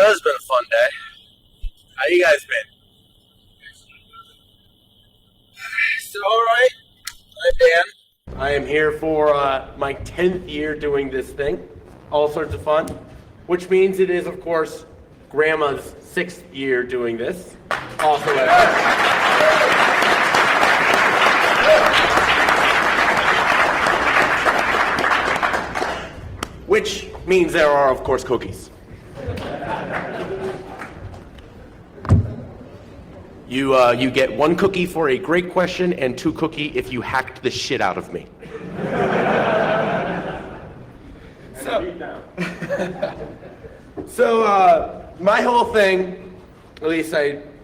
Well, it's been a fun day. How you guys been? So, all right. I'm Dan. I am here for my 10th year doing this thing. All sorts of fun. Which means it is, of course, Grandma's 6th year doing this. Also which means there are, of course, cookies. You get 1 cookie for a great question and 2 cookie if you hacked the shit out of me. So my whole thing,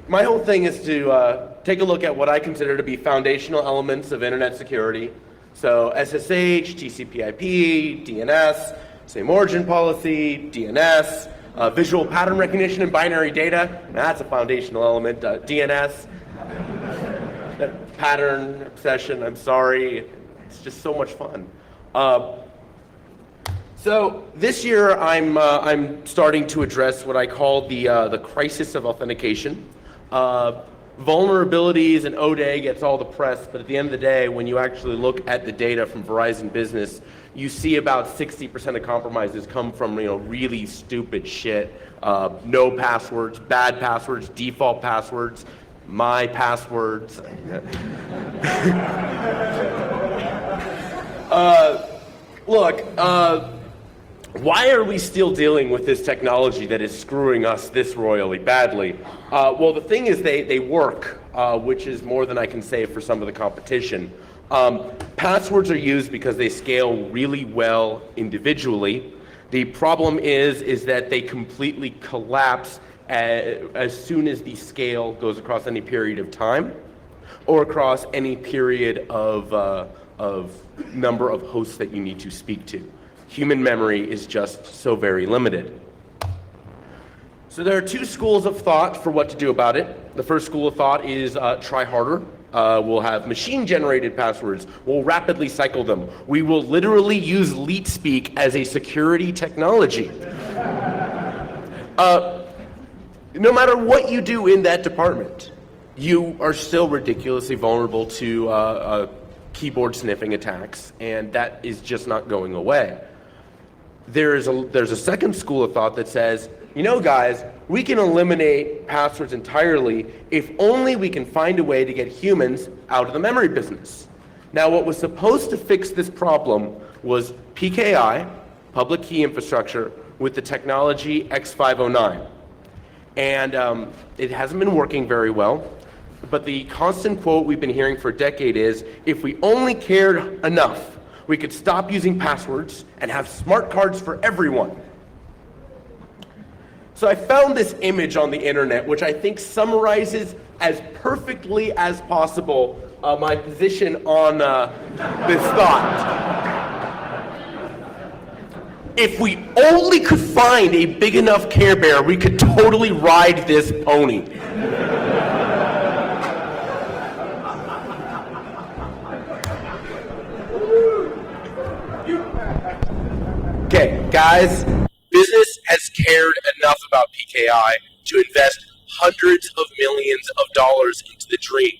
my whole thing is to take a look at what I consider to be foundational elements of internet security. So SSH, TCP/IP, DNS, same origin policy, DNS, visual pattern recognition and binary data. That's a foundational element. DNS, that pattern obsession. I'm sorry, it's just so much fun. So this year, I'm starting to address what I call the crisis of authentication. Vulnerabilities and O-Day gets all the press, but at the end of the day, when you actually look at the data from Verizon Business, you see about 60% of compromises come from really stupid shit. No passwords, bad passwords, default passwords, my passwords. Why are we still dealing with this technology that is screwing us this royally badly? Well, the thing is they work, which is more than I can say for some of the competition. Passwords are used because they scale really well individually. The problem is that they completely collapse as soon as the scale goes across any period of time or across any period of number of hosts that you need to speak to. Human memory is just so very limited. So there are 2 schools of thought for what to do about it. The first school of thought is try harder. We'll have machine-generated passwords. We'll rapidly cycle them. We will literally use leet speak as a security technology. No matter what you do in that department, you are still ridiculously vulnerable to keyboard sniffing attacks, and that is just not going away. There's a second school of thought that says, guys, we can eliminate passwords entirely if only we can find a way to get humans out of the memory business. Now, what was supposed to fix this problem was PKI, public key infrastructure, with the technology X509. And it hasn't been working very well. But the constant quote we've been hearing for a decade is, if we only cared enough, we could stop using passwords and have smart cards for everyone. So I found this image on the internet, which I think summarizes as perfectly as possible my position on this thought. If we only could find a big enough Care Bear, we could totally ride this pony. Okay, guys, business has cared enough about PKI to invest hundreds of millions of dollars into the dream.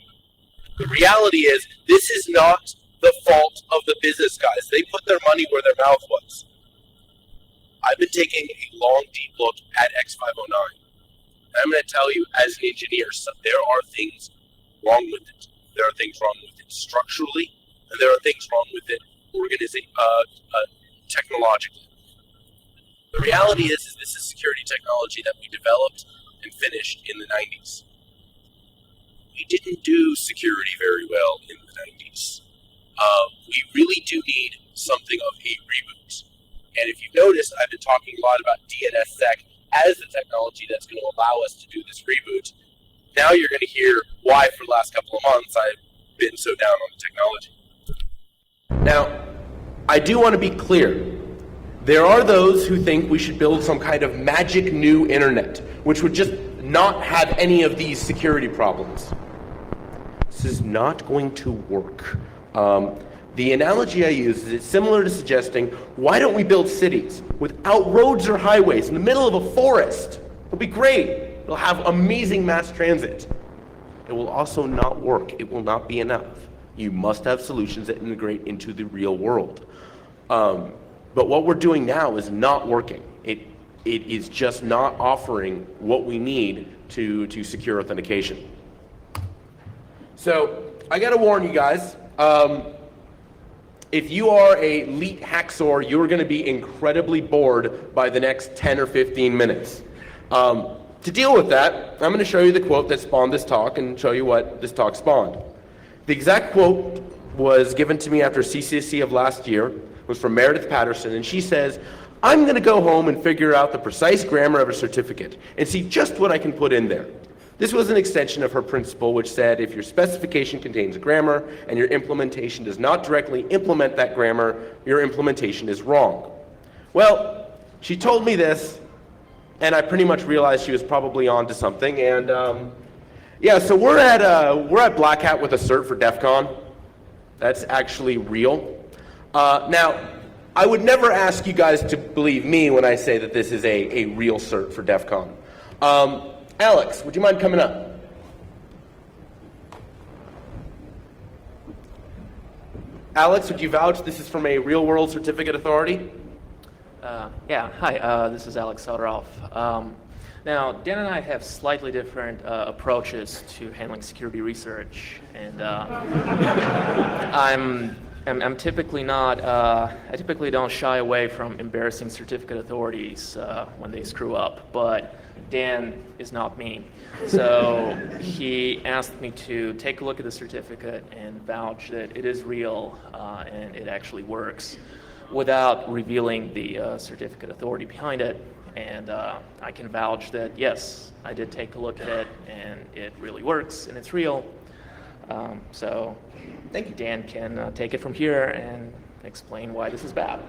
The reality is, this is not the fault of the business guys. They put their money where their mouth was. I've been taking a long, deep look at X509. I'm going to tell you, as an engineer, there are things wrong with it. There are things wrong with it structurally, and there are things wrong with it technologically. The reality is this is security technology that we developed and finished in the 90s. We didn't do security very well in the 90s. We really do need something of a reboot. And if you've noticed, I've been talking a lot about DNSSEC as the technology that's going to allow us to do this reboot. Now you're going to hear why for the last couple of months I've been so down on the technology. Now, I do want to be clear. There are those who think we should build some kind of magic new internet, which would just not have any of these security problems. This is not going to work. The analogy I use is it's similar to suggesting, why don't we build cities without roads or highways in the middle of a forest? It'll be great. It'll have amazing mass transit. It will also not work. It will not be enough. You must have solutions that integrate into the real world. But what we're doing now is not working. It is just not offering what we need to secure authentication. So I gotta warn you guys, if you are a elite hacksaw, you're gonna be incredibly bored by the next 10 or 15 minutes. To deal with that, I'm gonna show you the quote that spawned this talk and show you what this talk spawned. The exact quote was given to me after CCSC of last year, was from Meredith Patterson, and she says, I'm gonna go home and figure out the precise grammar of a certificate and see just what I can put in there. This was an extension of her principle, which said if your specification contains grammar and your implementation does not directly implement that grammar, your implementation is wrong. Well, she told me this, and I pretty much realized she was probably onto something. And yeah, so we're at Black Hat with a cert for DEF CON. That's actually real. Now, I would never ask you guys to believe me when I say that this is a real cert for DEF CON. Alex, would you mind coming up? Alex, would you vouch this is from a real-world certificate authority? Yeah, hi, this is Alex Soderolf. Now, Dan and I have slightly different approaches to handling security research, and I'm typically not, I typically don't shy away from embarrassing certificate authorities when they screw up, but Dan is not me. So he asked me to take a look at the certificate and vouch that it is real and it actually works without revealing the certificate authority behind it. And I can vouch that, yes, I did take a look at it and it really works and it's real. So thank you. Dan can take it from here and explain why this is bad.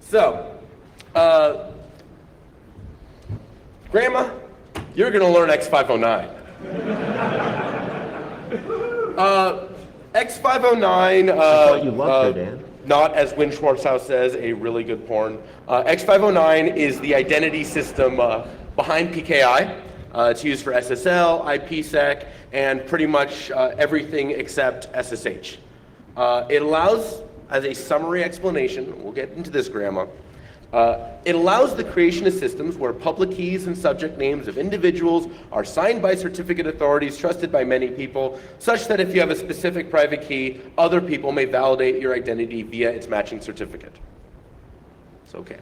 So, Grandma, you're going to learn X509. X509, I thought you loved her, Dan. Not, as Win Schwarzhaus says, a really good porn. X509 is the identity system behind PKI. It's used for SSL, IPsec, and pretty much everything except SSH. It allows, as a summary explanation, we'll get into this, Grandma, it allows the creation of systems where public keys and subject names of individuals are signed by certificate authorities trusted by many people, such that if you have a specific private key, other people may validate your identity via its matching certificate. It's okay.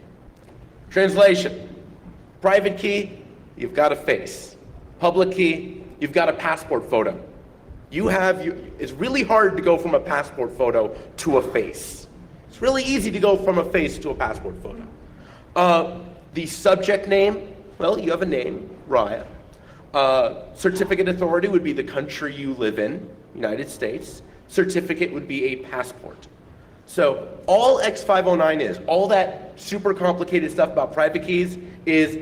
Translation. Private key, you've got a face. Public key, you've got a passport photo. It's really hard to go from a passport photo to a face. It's really easy to go from a face to a passport photo. The subject name, well, you have a name, Raya. Certificate authority would be the country you live in, United States. Certificate would be a passport. So all X509 is, all that super complicated stuff about private keys is,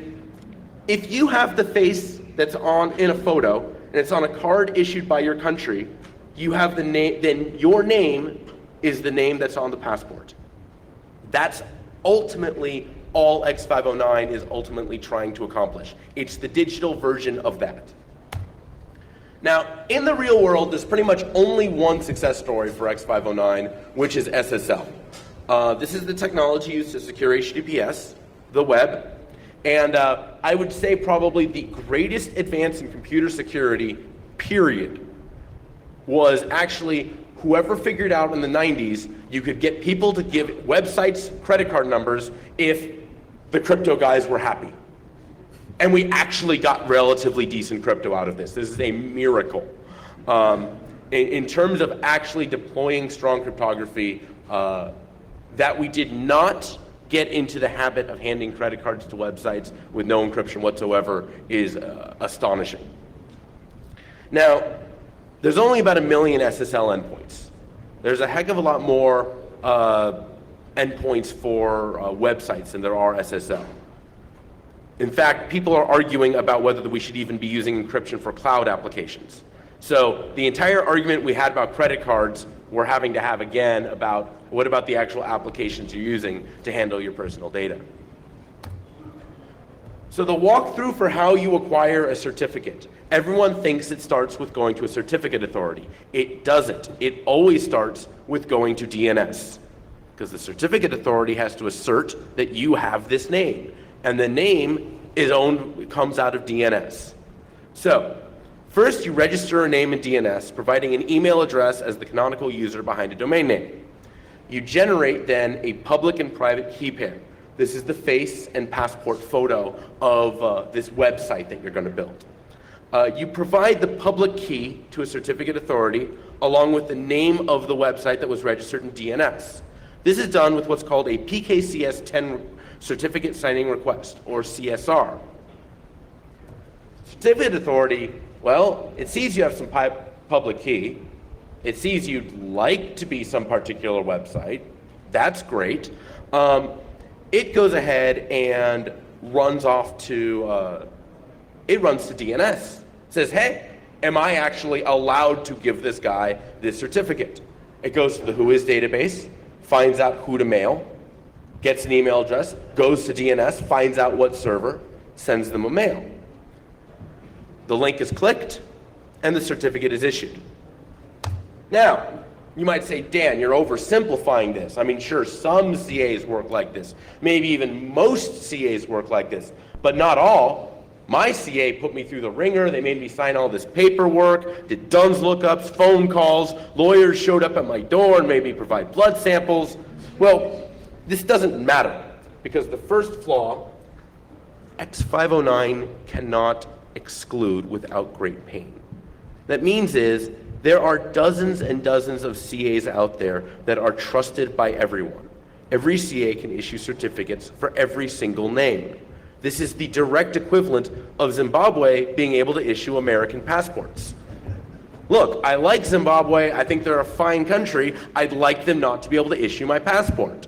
if you have the face that's in a photo, and it's on a card issued by your country, you have the name, then your name is the name that's on the passport. That's ultimately all X509 is ultimately trying to accomplish. It's the digital version of that. Now, in the real world, there's pretty much only one success story for X509, which is SSL. This is the technology used to secure HTTPS, the web, and I would say probably the greatest advance in computer security, period, was actually whoever figured out in the 90s you could get people to give websites credit card numbers if the crypto guys were happy. And we actually got relatively decent crypto out of this. This is a miracle. In terms of actually deploying strong cryptography, that we did not get into the habit of handing credit cards to websites with no encryption whatsoever is astonishing. Now, there's only about 1 million SSL endpoints. There's a heck of a lot more endpoints for websites than there are SSL. In fact, people are arguing about whether we should even be using encryption for cloud applications. So the entire argument we had about credit cards we're having to have again about what about the actual applications you're using to handle your personal data. So the walkthrough for how you acquire a certificate. Everyone thinks it starts with going to a certificate authority. It doesn't. It always starts with going to DNS, because the certificate authority has to assert that you have this name, and the name comes out of DNS. So first you register a name in DNS, providing an email address as the canonical user behind a domain name. You generate then a public and private key pair. This is the face and passport photo of this website that you're going to build. You provide the public key to a certificate authority along with the name of the website that was registered in DNS. This is done with what's called a PKCS10 certificate signing request, or CSR. Certificate authority, well, it sees you have some public key. It sees you'd like to be some particular website. That's great. It goes ahead and runs off to, it runs to DNS. Says, hey, am I actually allowed to give this guy this certificate? It goes to the Whois database, finds out who to mail, gets an email address, goes to DNS, finds out what server, sends them a mail. The link is clicked, and the certificate is issued. Now, you might say, Dan, you're oversimplifying this. I mean, sure, some CAs work like this. Maybe even most CAs work like this, but not all. My CA put me through the ringer. They made me sign all this paperwork, did DUNS lookups, phone calls. Lawyers showed up at my door and made me provide blood samples. Well, this doesn't matter, because the first flaw, X509 cannot exclude without great pain. That means is, there are dozens and dozens of CAs out there that are trusted by everyone. Every CA can issue certificates for every single name. This is the direct equivalent of Zimbabwe being able to issue American passports. Look, I like Zimbabwe. I think they're a fine country. I'd like them not to be able to issue my passport.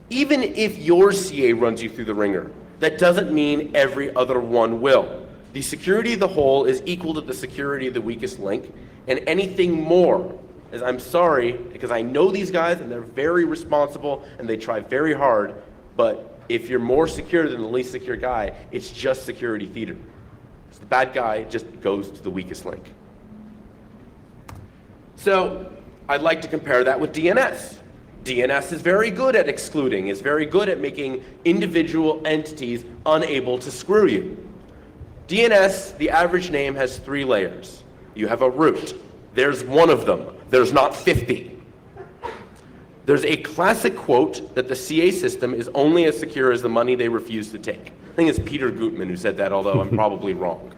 Even if your CA runs you through the ringer, that doesn't mean every other one will. The security of the whole is equal to the security of the weakest link, and anything more, as I'm sorry, because I know these guys and they're very responsible and they try very hard, but if you're more secure than the least secure guy, it's just security theater. So the bad guy just goes to the weakest link. So I'd like to compare that with DNS. DNS is very good at excluding, is very good at making individual entities unable to screw you. DNS, the average name has 3 layers. You have a root. There's one of them. There's not 50. There's a classic quote that the CA system is only as secure as the money they refuse to take. I think it's Peter Gutmann who said that, although I'm probably wrong.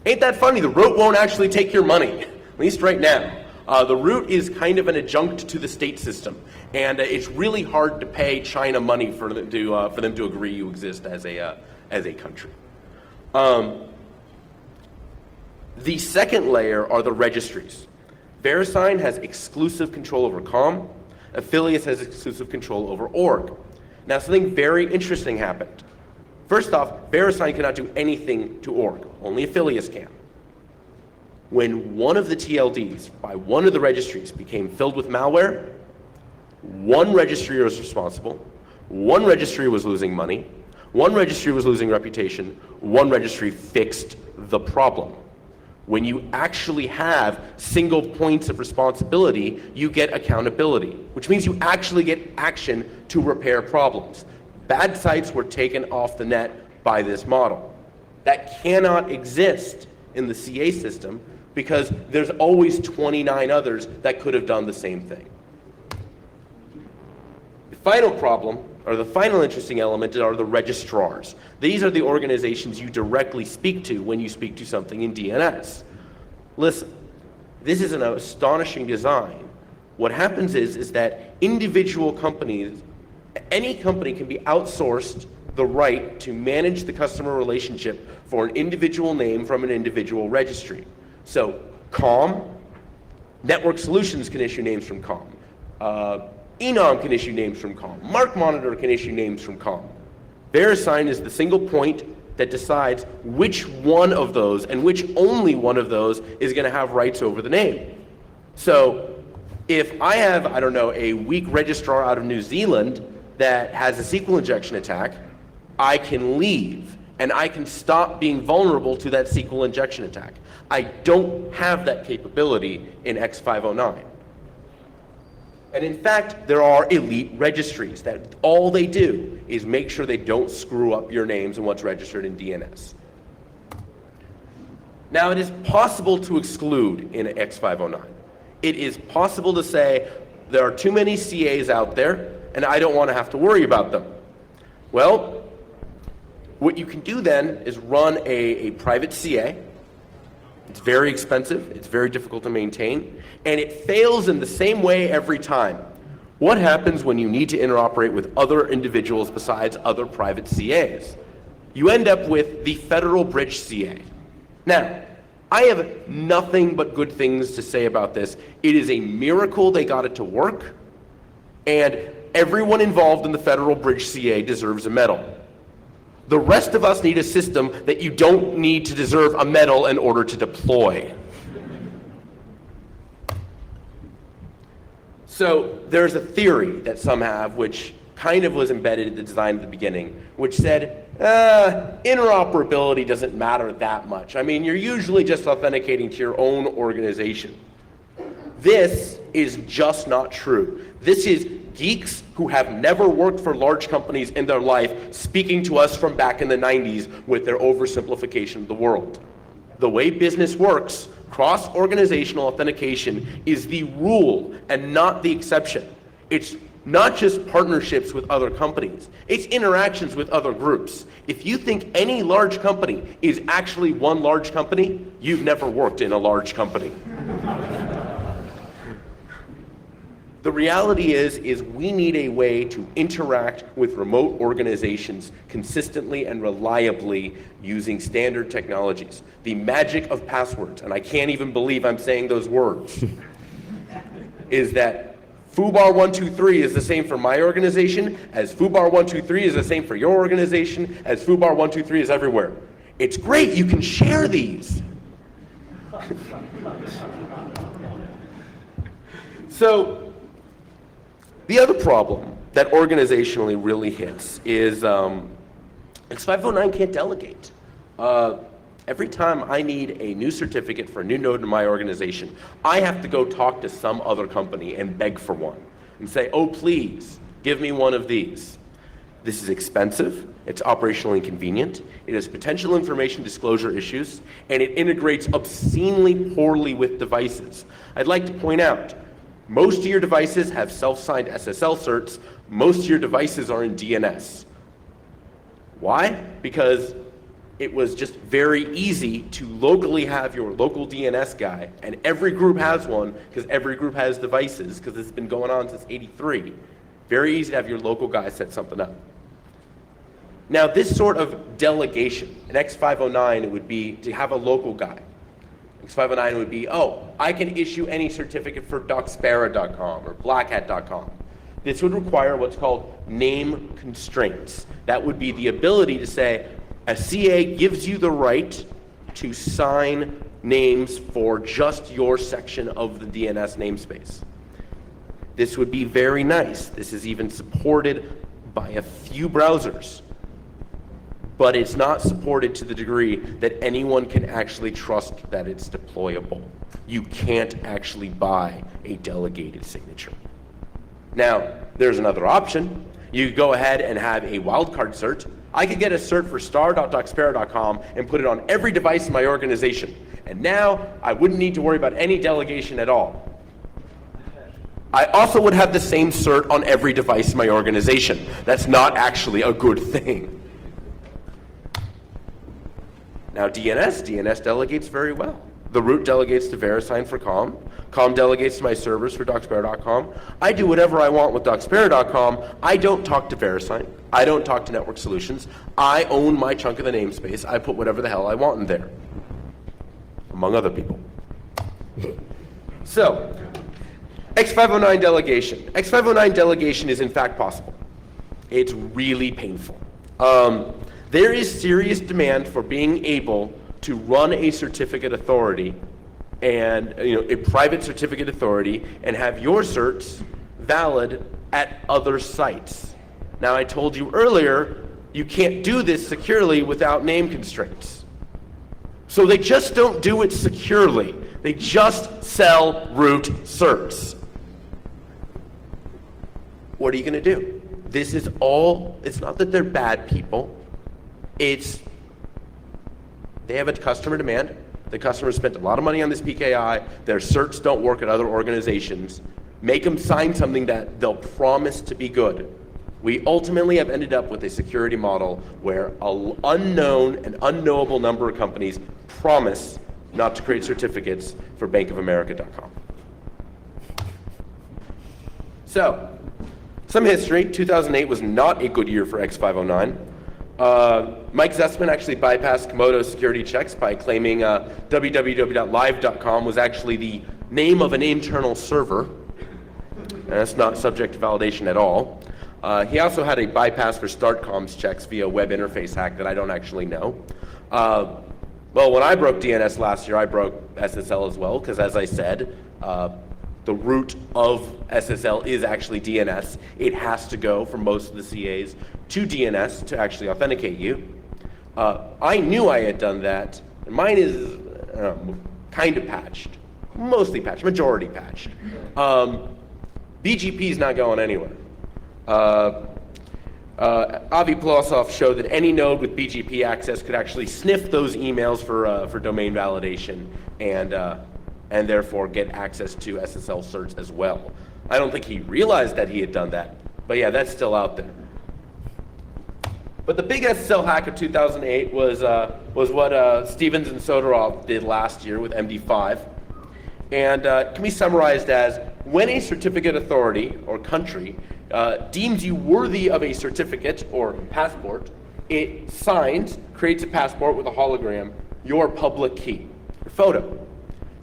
Ain't that funny? The root won't actually take your money, at least right now. The root is kind of an adjunct to the state system, and it's really hard to pay China money for them to agree you exist as a country. The second layer are the registries. VeriSign has exclusive control over COM. Affiliates has exclusive control over org. Now, something very interesting happened. First off, VeriSign cannot do anything to org. Only Affiliates can. When one of the TLDs by one of the registries became filled with malware, one registry was responsible, one registry was losing money, one registry was losing reputation, one registry fixed the problem. When you actually have single points of responsibility, you get accountability, which means you actually get action to repair problems. Bad sites were taken off the net by this model. That cannot exist in the CA system because there's always 29 others that could have done the same thing. The final problem, or the final interesting element, are the registrars. These are the organizations you directly speak to when you speak to something in DNS. Listen, this is an astonishing design. What happens is that individual companies, any company can be outsourced the right to manage the customer relationship for an individual name from an individual registry. So COM, Network Solutions can issue names from COM. Enom can issue names from COM. Mark Monitor can issue names from COM. VeriSign is the single point that decides which one of those and which only one of those is going to have rights over the name. So if I have, I don't know, a weak registrar out of New Zealand that has a SQL injection attack, I can leave and I can stop being vulnerable to that SQL injection attack. I don't have that capability in X509. And in fact, there are elite registries that all they do is make sure they don't screw up your names and what's registered in DNS. Now, it is possible to exclude in X509. It is possible to say, there are too many CAs out there, and I don't want to have to worry about them. Well, what you can do then is run a private CA. It's very expensive, it's very difficult to maintain, and it fails in the same way every time. What happens when you need to interoperate with other individuals besides other private CAs? You end up with the Federal Bridge CA. Now, I have nothing but good things to say about this. It is a miracle they got it to work, and everyone involved in the Federal Bridge CA deserves a medal. The rest of us need a system that you don't need to deserve a medal in order to deploy. So there's a theory that some have, which kind of was embedded in the design at the beginning, which said, interoperability doesn't matter that much. I mean, you're usually just authenticating to your own organization. This is just not true. This is geeks who have never worked for large companies in their life speaking to us from back in the 90s with their oversimplification of the world. The way business works, cross-organizational authentication is the rule and not the exception. It's not just partnerships with other companies, it's interactions with other groups. If you think any large company is actually one large company, you've never worked in a large company. The reality is we need a way to interact with remote organizations consistently and reliably using standard technologies. The magic of passwords, and I can't even believe I'm saying those words, is that foobar123 is the same for my organization, as foobar123 is the same for your organization, as foobar123 is everywhere. It's great, you can share these. So, the other problem that organizationally really hits is X509 can't delegate. Every time I need a new certificate for a new node in my organization, I have to go talk to some other company and beg for one and say, oh, please, give me one of these. This is expensive, it's operationally inconvenient, it has potential information disclosure issues, and it integrates obscenely poorly with devices. I'd like to point out, most of your devices have self-signed SSL certs. Most of your devices are in DNS. Why? Because it was just very easy to locally have your local DNS guy, and every group has one because every group has devices because it's been going on since '83. Very easy to have your local guy set something up. Now, this sort of delegation, in X509 it would be to have a local guy. X509 would be, oh, I can issue any certificate for docsparrow.com or blackhat.com. This would require what's called name constraints. That would be the ability to say, a CA gives you the right to sign names for just your section of the DNS namespace. This would be very nice. This is even supported by a few browsers. But it's not supported to the degree that anyone can actually trust that it's deployable. You can't actually buy a delegated signature. Now, there's another option. You could go ahead and have a wildcard cert. I could get a cert for star.docsparrow.com and put it on every device in my organization. And now, I wouldn't need to worry about any delegation at all. I also would have the same cert on every device in my organization. That's not actually a good thing. Now DNS delegates very well. The root delegates to VeriSign for COM. COM delegates to my servers for docsparrow.com. I do whatever I want with docsparrow.com. I don't talk to VeriSign. I don't talk to Network Solutions. I own my chunk of the namespace. I put whatever the hell I want in there, among other people. So, X509 delegation. X509 delegation is in fact possible. It's really painful. There is serious demand for being able to run a certificate authority and a private certificate authority and have your certs valid at other sites. Now, I told you earlier, you can't do this securely without name constraints. So they just don't do it securely. They just sell root certs. What are you going to do? This is all, it's not that they're bad people. It's, they have a customer demand. The customer spent a lot of money on this PKI. Their certs don't work at other organizations. Make them sign something that they'll promise to be good. We ultimately have ended up with a security model where an unknown and unknowable number of companies promise not to create certificates for bankofamerica.com. So, some history. 2008 was not a good year for X509. Mike Zussman actually bypassed Komodo's security checks by claiming www.live.com was actually the name of an internal server. And that's not subject to validation at all. He also had a bypass for StartCom's checks via web interface hack that I don't actually know. Well, when I broke DNS last year, I broke SSL as well, because as I said, the root of SSL is actually DNS. It has to go for most of the CAs to DNS to actually authenticate you. I knew I had done that. And mine is kind of patched, mostly patched, majority patched. BGP is not going anywhere. Avi Polosov showed that any node with BGP access could actually sniff those emails for domain validation and therefore get access to SSL certs as well. I don't think he realized that he had done that, but yeah, that's still out there. But the big SSL hack of 2008 was what Stevens and Soderov did last year with MD5. And it can be summarized as when a certificate authority or country deems you worthy of a certificate or passport, it signs, creates a passport with a hologram, your public key, your photo.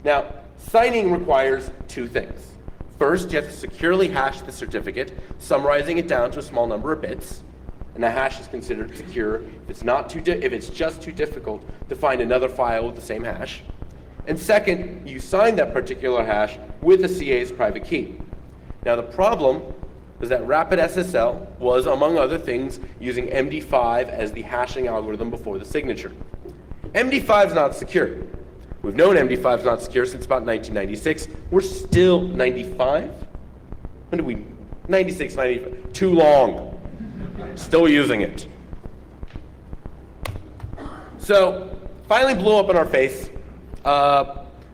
Now, signing requires two things. First, you have to securely hash the certificate, summarizing it down to a small number of bits. And the hash is considered secure if it's just too difficult to find another file with the same hash. And second, you sign that particular hash with the CA's private key. Now the problem is that Rapid SSL was, among other things, using MD5 as the hashing algorithm before the signature. MD5 is not secure. We've known MD5 is not secure since about 1996. We're still 95? When did we? 96, 95. Too long. Still using it. So, finally blew up in our face.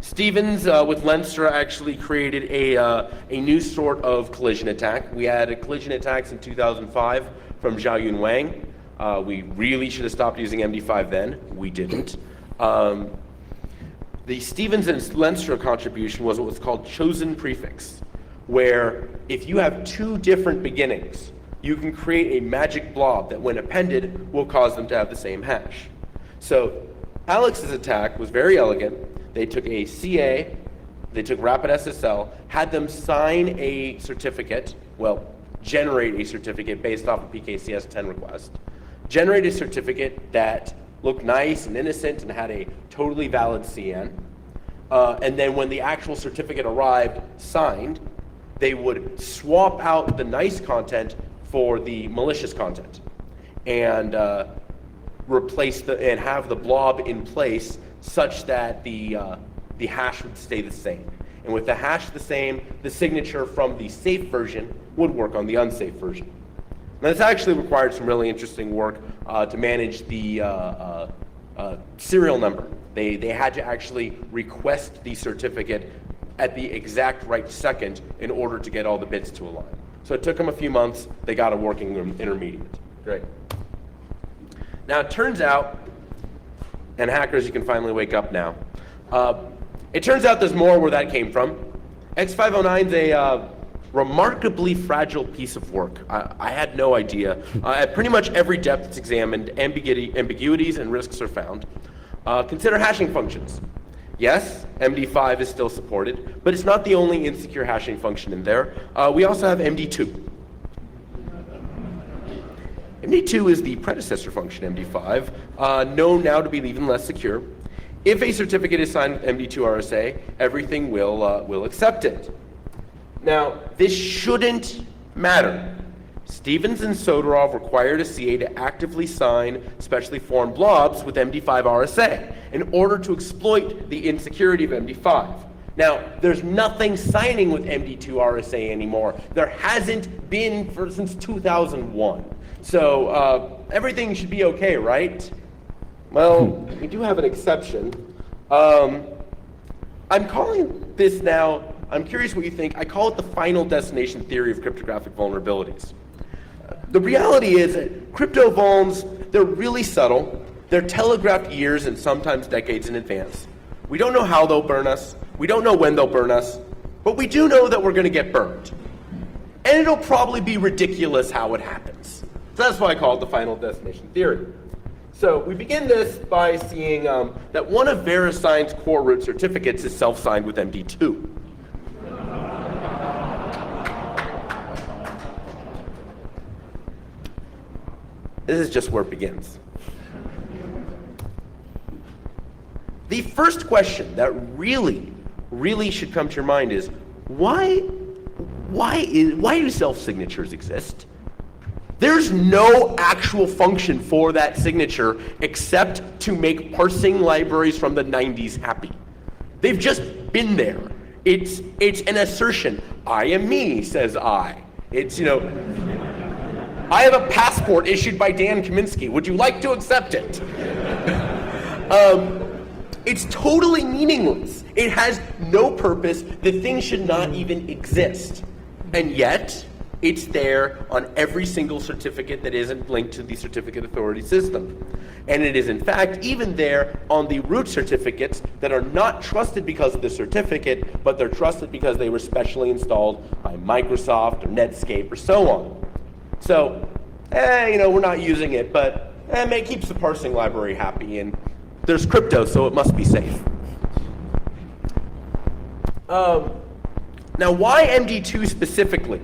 Stevens with Lenstra actually created a new sort of collision attack. We had collision attacks in 2005 from Xiaoyun Wang. We really should have stopped using MD5 then. We didn't. The Stevens and Lenstra contribution was what was called chosen prefix, where if you have two different beginnings, you can create a magic blob that when appended will cause them to have the same hash. So Alex's attack was very elegant. They took a CA, they took Rapid SSL, had them sign a certificate, well, generate a certificate based off a PKCS 10 request, generate a certificate that looked nice and innocent and had a totally valid CN, and then when the actual certificate arrived, signed, they would swap out the nice content for the malicious content and replace and have the blob in place such that the hash would stay the same. And with the hash the same, the signature from the safe version would work on the unsafe version. Now, this actually required some really interesting work to manage the serial number. They had to actually request the certificate at the exact right second in order to get all the bits to align. So it took them a few months. They got a working intermediate. Great. Now, it turns out, and hackers, you can finally wake up now. It turns out there's more where that came from. X509 is a remarkably fragile piece of work. I had no idea. At pretty much every depth it's examined, ambiguities and risks are found. Consider hashing functions. Yes, MD5 is still supported, but it's not the only insecure hashing function in there. We also have MD2. MD2 is the predecessor function MD5, known now to be even less secure. If a certificate is signed with MD2 RSA, everything will accept it. Now, this shouldn't matter. Stevens and Soderov required a CA to actively sign specially formed blobs with MD5 RSA in order to exploit the insecurity of MD5. Now, there's nothing signing with MD2 RSA anymore. There hasn't been since 2001. So everything should be okay, right? Well, we do have an exception. I'm calling this now, I'm curious what you think, I call it the final destination theory of cryptographic vulnerabilities. The reality is that crypto vulns, they're really subtle. They're telegraphed years and sometimes decades in advance. We don't know how they'll burn us. We don't know when they'll burn us. But we do know that we're going to get burned. And it'll probably be ridiculous how it happens. So that's why I call it the final destination theory. So we begin this by seeing that one of VeriSign's core root certificates is self-signed with MD2. This is just where it begins. The first question that really should come to your mind is, why do self-signatures exist? There's no actual function for that signature except to make parsing libraries from the 90s happy. They've just been there. It's an assertion. I am me, says I. It's, I have a passport issued by Dan Kaminsky. Would you like to accept it? It's totally meaningless. It has no purpose. The thing should not even exist. And yet, it's there on every single certificate that isn't linked to the certificate authority system. And it is, in fact, even there on the root certificates that are not trusted because of the certificate, but they're trusted because they were specially installed by Microsoft or Netscape or so on. So, we're not using it, but it keeps the parsing library happy, and there's crypto, so it must be safe. Now, why MD2 specifically?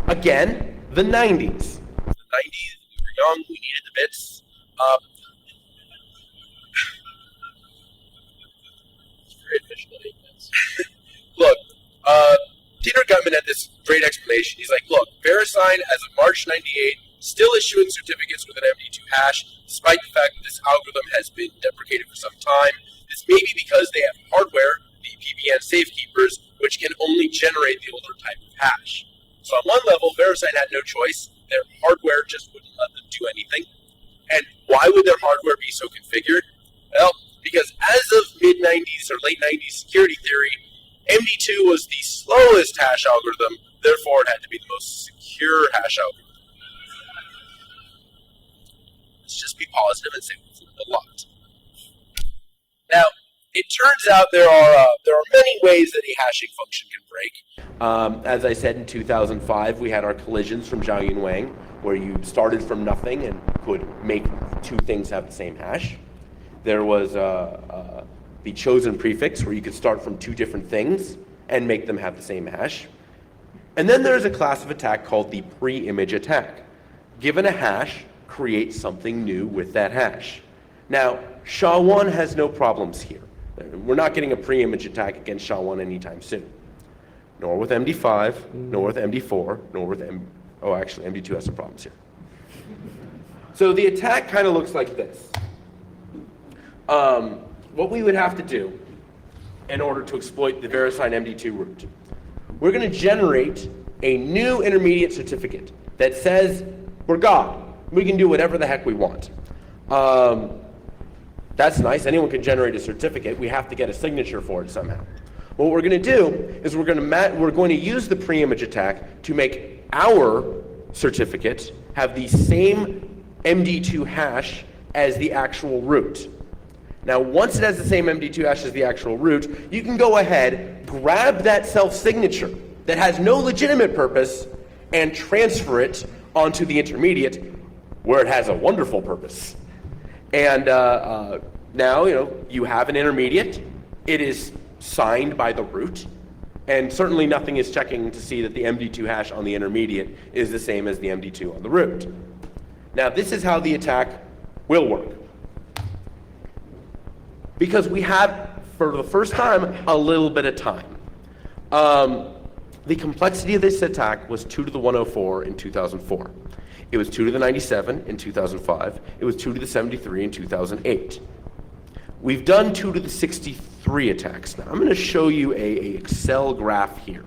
Again, the 90s. The 90s, we were young, we needed the bits. Very efficiently. Look, Dieter Gutmann had this great explanation. He's like, look, VeriSign as of March 98, still issuing certificates with an MD2 hash, despite the fact that this algorithm has been deprecated for some time. This may be because they have hardware, the PBN safekeepers, which can only generate the older type of hash. So on one level, VeriSign had no choice. Their hardware just wouldn't let them do anything. And why would their hardware be so configured? Well, because as of mid-90s or late 90s security theory, MD2 was the slowest hash algorithm, therefore it had to be the most secure hash algorithm. Let's just be positive and say we've learned a lot. Now, it turns out there are many ways that a hashing function can break. As I said, in 2005, we had our collisions from Zhao Yun Wang, where you started from nothing and could make two things have the same hash. There was the chosen prefix, where you could start from two different things and make them have the same hash. And then there's a class of attack called the pre-image attack. Given a hash, create something new with that hash. Now, SHA-1 has no problems here. We're not getting a pre-image attack against SHA-1 anytime soon. Nor with MD5, nor with MD4, nor with MD2 has some problems here. So the attack kind of looks like this. What we would have to do in order to exploit the VeriSign MD2 root, we're going to generate a new intermediate certificate that says we're God. We can do whatever the heck we want. That's nice. Anyone can generate a certificate. We have to get a signature for it somehow. What we're going to do is we're going to use the pre-image attack to make our certificate have the same MD2 hash as the actual root. Now, once it has the same MD2 hash as the actual root, you can go ahead, grab that self-signature that has no legitimate purpose, and transfer it onto the intermediate, where it has a wonderful purpose. And now, you have an intermediate. It is signed by the root, and certainly nothing is checking to see that the MD2 hash on the intermediate is the same as the MD2 on the root. Now, this is how the attack will work. Because we have, for the first time, a little bit of time. The complexity of this attack was 2 to the 104 in 2004. It was 2 to the 97 in 2005. It was 2 to the 73 in 2008. We've done 2 to the 63 attacks. Now, I'm going to show you a Excel graph here.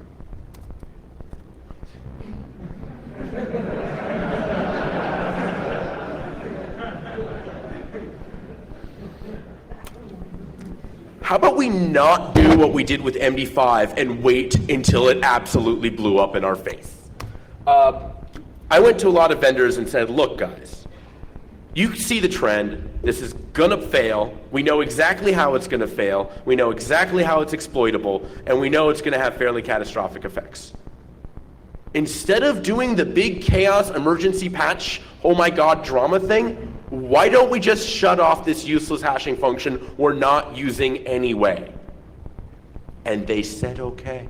How about we not do what we did with MD5 and wait until it absolutely blew up in our face? I went to a lot of vendors and said, look guys, you see the trend, this is gonna fail, we know exactly how it's gonna fail, we know exactly how it's exploitable, and we know it's gonna have fairly catastrophic effects. Instead of doing the big chaos emergency patch, oh my god drama thing, why don't we just shut off this useless hashing function we're not using anyway? And they said okay.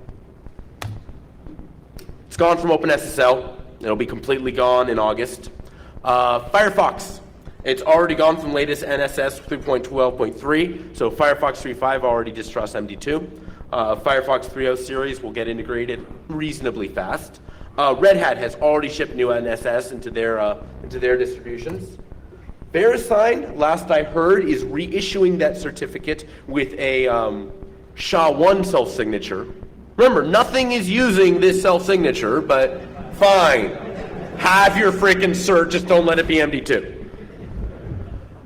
It's gone from OpenSSL. It'll be completely gone in August. Firefox. It's already gone from latest NSS 3.12.3, so Firefox 3.5 already distrusts MD2. Firefox 3.0 series will get integrated reasonably fast. Red Hat has already shipped new NSS into their distributions. VeriSign, last I heard, is reissuing that certificate with a SHA-1 self-signature. Remember, nothing is using this self-signature, but fine. Have your freaking cert, just don't let it be MD2.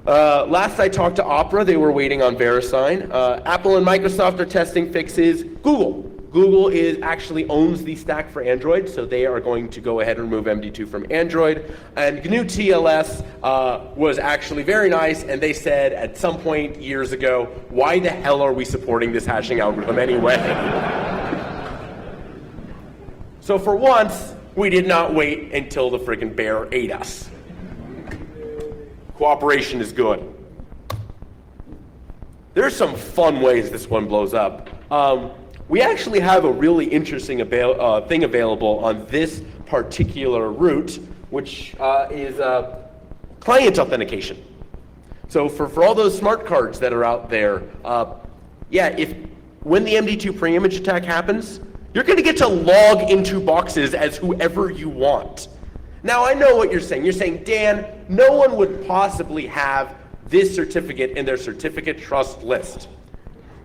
Last I talked to Opera, they were waiting on VeriSign. Apple and Microsoft are testing fixes. Google actually owns the stack for Android, so they are going to go ahead and remove MD2 from Android. And GNU TLS was actually very nice, and they said at some point years ago, why the hell are we supporting this hashing algorithm anyway? So for once, we did not wait until the friggin' bear ate us. Cooperation is good. There's some fun ways this one blows up. We actually have a really interesting thing available on this particular route, which is client authentication. So for all those smart cards that are out there, when the MD2 pre-image attack happens, you're going to get to log into boxes as whoever you want. Now, I know what you're saying. You're saying, Dan, no one would possibly have this certificate in their certificate trust list.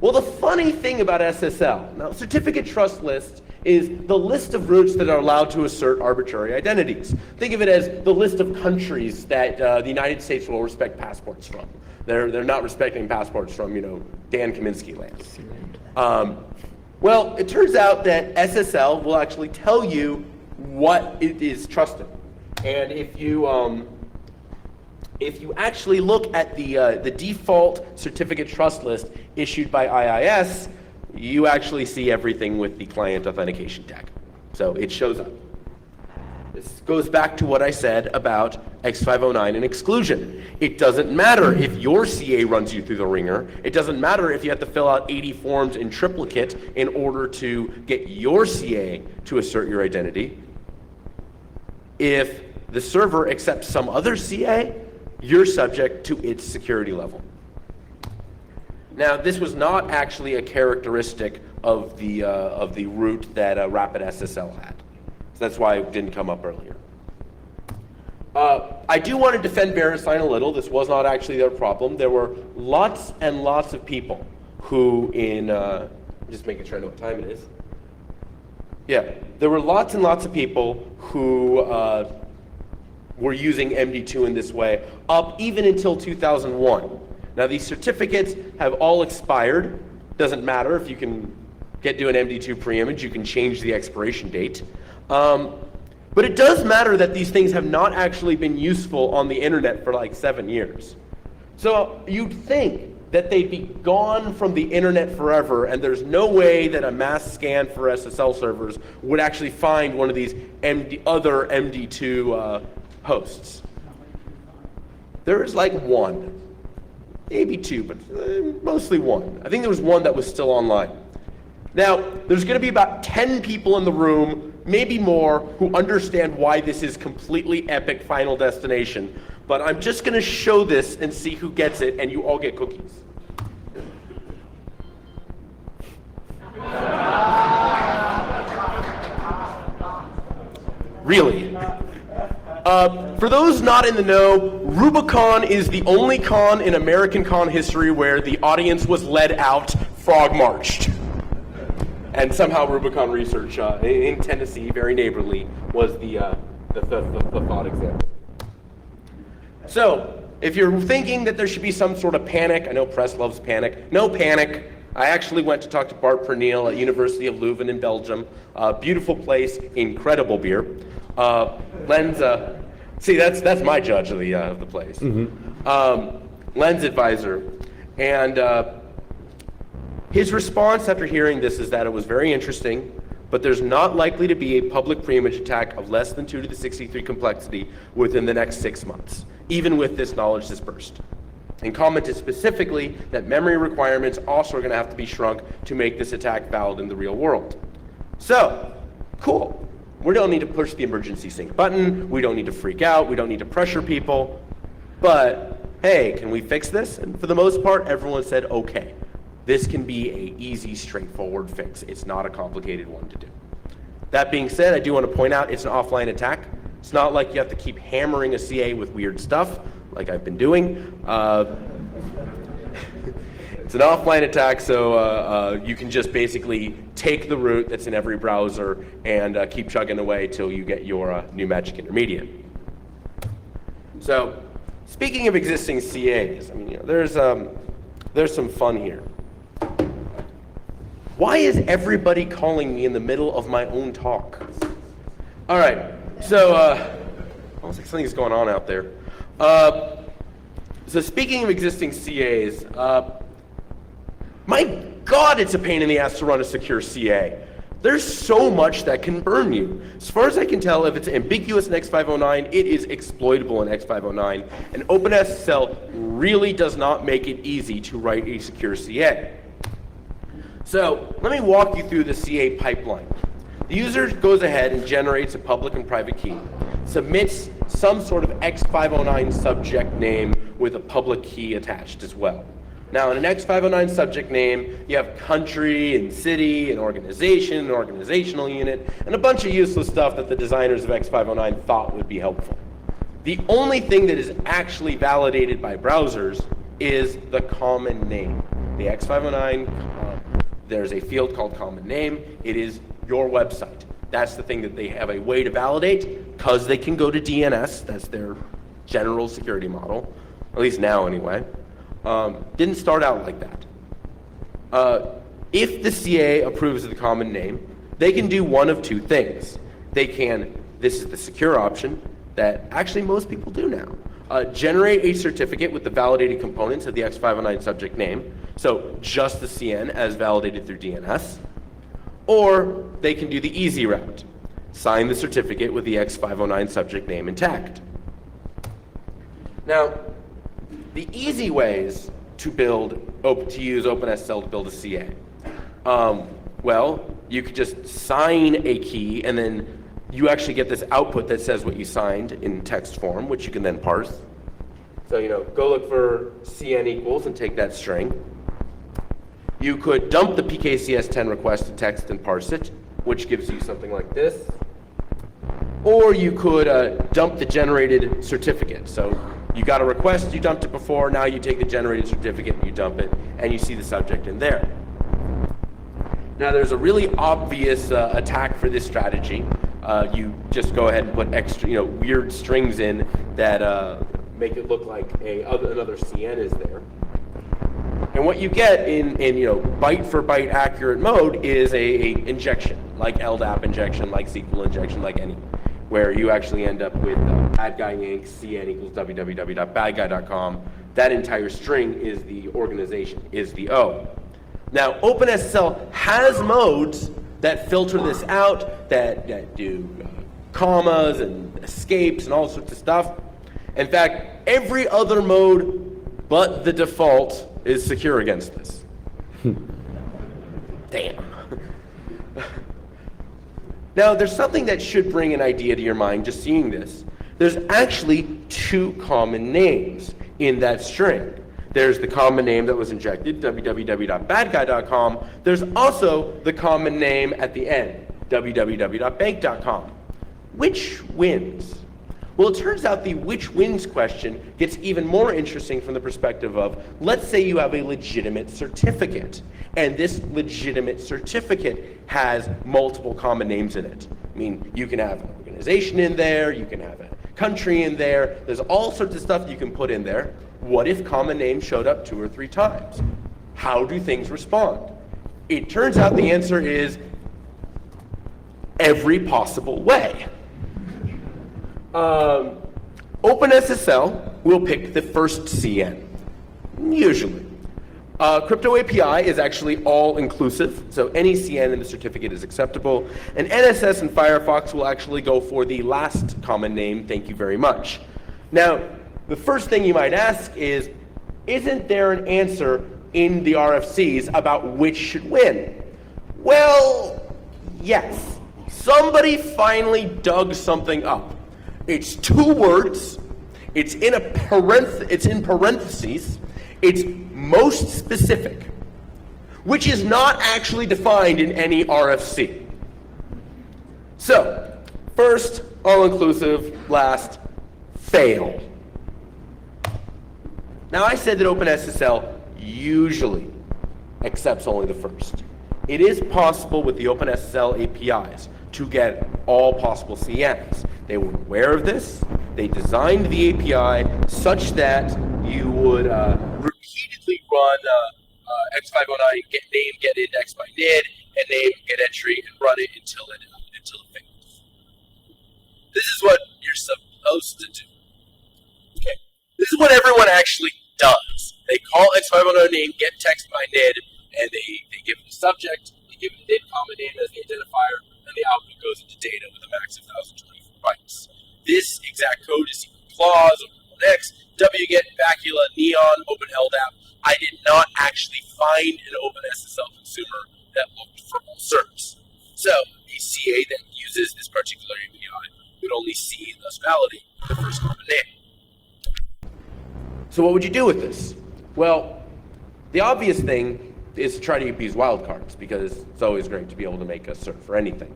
Well, the funny thing about SSL, now certificate trust list is the list of routes that are allowed to assert arbitrary identities. Think of it as the list of countries that the United States will respect passports from. They're not respecting passports from, Dan Kaminsky land. Well, it turns out that SSL will actually tell you what it is trusted. And if you actually look at the default certificate trust list issued by IIS, you actually see everything with the client authentication tag. So it shows up. This goes back to what I said about X509 and exclusion. It doesn't matter if your CA runs you through the ringer. It doesn't matter if you have to fill out 80 forms in triplicate in order to get your CA to assert your identity. If the server accepts some other CA, you're subject to its security level. Now, this was not actually a characteristic of the route that RapidSSL had. So that's why it didn't come up earlier. I do want to defend VeriSign a little. This was not actually their problem. There were lots and lots of people who just making sure I know what time it is. Yeah, there were lots and lots of people who were using MD2 in this way, up even until 2001. Now these certificates have all expired. Doesn't matter if you can do an MD2 pre-image, you can change the expiration date. But it does matter that these things have not actually been useful on the internet for like 7 years. So you'd think that they'd be gone from the internet forever, and there's no way that a mass scan for SSL servers would actually find one of these other MD2 hosts. There is like one, maybe two, but mostly one. I think there was one that was still online. Now, there's going to be about 10 people in the room maybe more, who understand why this is completely epic Final Destination. But I'm just going to show this and see who gets it, and you all get cookies. Really? For those not in the know, Rubicon is the only con in American con history where the audience was led out, frog marched. And somehow Rubicon Research in Tennessee, very neighborly, was the thought example. So, if you're thinking that there should be some sort of panic, I know press loves panic, no panic. I actually went to talk to Bart Pernille at University of Leuven in Belgium. Beautiful place, incredible beer. Lens, see, that's my judge of the place. Lens advisor, and his response after hearing this is that it was very interesting, but there's not likely to be a public pre-image attack of less than 2 to the 63 complexity within the next 6 months, even with this knowledge dispersed. And commented specifically that memory requirements also are going to have to be shrunk to make this attack valid in the real world. So, cool. We don't need to push the emergency sync button. We don't need to freak out. We don't need to pressure people. But, hey, can we fix this? And for the most part, everyone said, okay. This can be an easy, straightforward fix. It's not a complicated one to do. That being said, I do want to point out it's an offline attack. It's not like you have to keep hammering a CA with weird stuff, like I've been doing. It's an offline attack, so you can just basically take the route that's in every browser and keep chugging away till you get your new Magic Intermediate. So, speaking of existing CAs, I mean, there's some fun here. Why is everybody calling me in the middle of my own talk? All right, so almost like something's going on out there. So speaking of existing CAs, my God, it's a pain in the ass to run a secure CA. There's so much that can burn you. As far as I can tell, if it's ambiguous in X509, it is exploitable in X509, and OpenSSL really does not make it easy to write a secure CA. So let me walk you through the CA pipeline. The user goes ahead and generates a public and private key, submits some sort of X509 subject name with a public key attached as well. Now, in an X509 subject name, you have country and city and organization and organizational unit and a bunch of useless stuff that the designers of X509 thought would be helpful. The only thing that is actually validated by browsers is the common name. The X509, there's a field called common name. It is your website. That's the thing that they have a way to validate because they can go to DNS. That's their general security model, at least now anyway. Didn't start out like that. If the CA approves of the common name, they can do one of two things. They can, this is the secure option that actually most people do now, generate a certificate with the validated components of the X509 subject name, so just the CN as validated through DNS, or they can do the easy route, sign the certificate with the X509 subject name intact. Now, the easy ways to use OpenSSL to build a CA. Well, you could just sign a key and then you actually get this output that says what you signed in text form, which you can then parse. So, go look for CN equals and take that string. You could dump the PKCS10 request to text and parse it, which gives you something like this. Or you could dump the generated certificate. So you got a request, you dumped it before, now you take the generated certificate and you dump it, and you see the subject in there. Now there's a really obvious attack for this strategy. You just go ahead and put extra, weird strings in that make it look like another CN is there. And what you get in byte for byte accurate mode is a injection, like LDAP injection, like SQL injection, like any, where you actually end up with bad guy inc cn equals www.badguy.com. That entire string is the organization, is the O. Now, OpenSSL has modes that filter this out, that do commas and escapes and all sorts of stuff. In fact, every other mode but the default is secure against this. Damn. Now, there's something that should bring an idea to your mind just seeing this. There's actually two common names in that string. There's the common name that was injected, www.badguy.com. There's also the common name at the end, www.bank.com. Which wins? Well, it turns out the which wins question gets even more interesting from the perspective of, let's say you have a legitimate certificate, and this legitimate certificate has multiple common names in it. I mean, you can have an organization in there, you can have a country in there, there's all sorts of stuff you can put in there. What if common names showed up 2 or 3 times? How do things respond? It turns out the answer is every possible way. OpenSSL will pick the first CN, usually. Crypto API is actually all-inclusive, so any CN in the certificate is acceptable. And NSS and Firefox will actually go for the last common name, thank you very much. Now, the first thing you might ask is, isn't there an answer in the RFCs about which should win? Well, yes. Somebody finally dug something up. It's 2 words, it's in parentheses, it's most specific, which is not actually defined in any RFC. So, first, all-inclusive, last, fail. Now I said that OpenSSL usually accepts only the first. It is possible with the OpenSSL APIs to get all possible CNs. They were aware of this. They designed the API such that you would repeatedly run X509 get name, get index by NID, and name, get entry, and run it until it fails. This is what you're supposed to do. Okay, this is what everyone actually does. They call X509 name, get text by NID, and they give it a subject, they give it a NID common name as the identifier, and the output goes into data with a max of 1024 bytes. This exact code is SQL clause, OpenX, wget, Bacula, Neon, OpenLDAP. I did not actually find an OpenSSL consumer that looked for all certs. So a CA that uses this particular API would only see, thus validate, the first common name. So what would you do with this? Well, the obvious thing is to try to abuse wildcards, because it's always great to be able to make a cert for anything.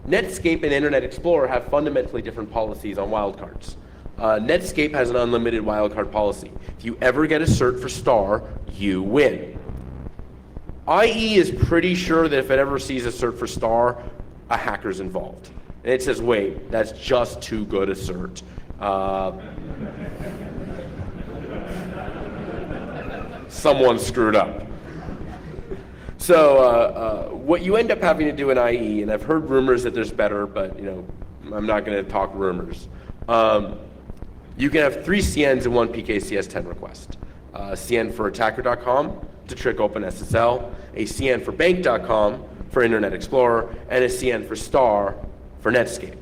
Netscape and Internet Explorer have fundamentally different policies on wildcards. Netscape has an unlimited wildcard policy. If you ever get a cert for star, you win. IE is pretty sure that if it ever sees a cert for star, a hacker's involved. And it says, wait, that's just too good a cert. Someone screwed up. So what you end up having to do in IE, and I've heard rumors that there's better, but I'm not going to talk rumors. You can have 3 CNs and 1 PKCS10 request. CN for attacker.com to trick OpenSSL, a CN for bank.com for Internet Explorer, and a CN for star for Netscape.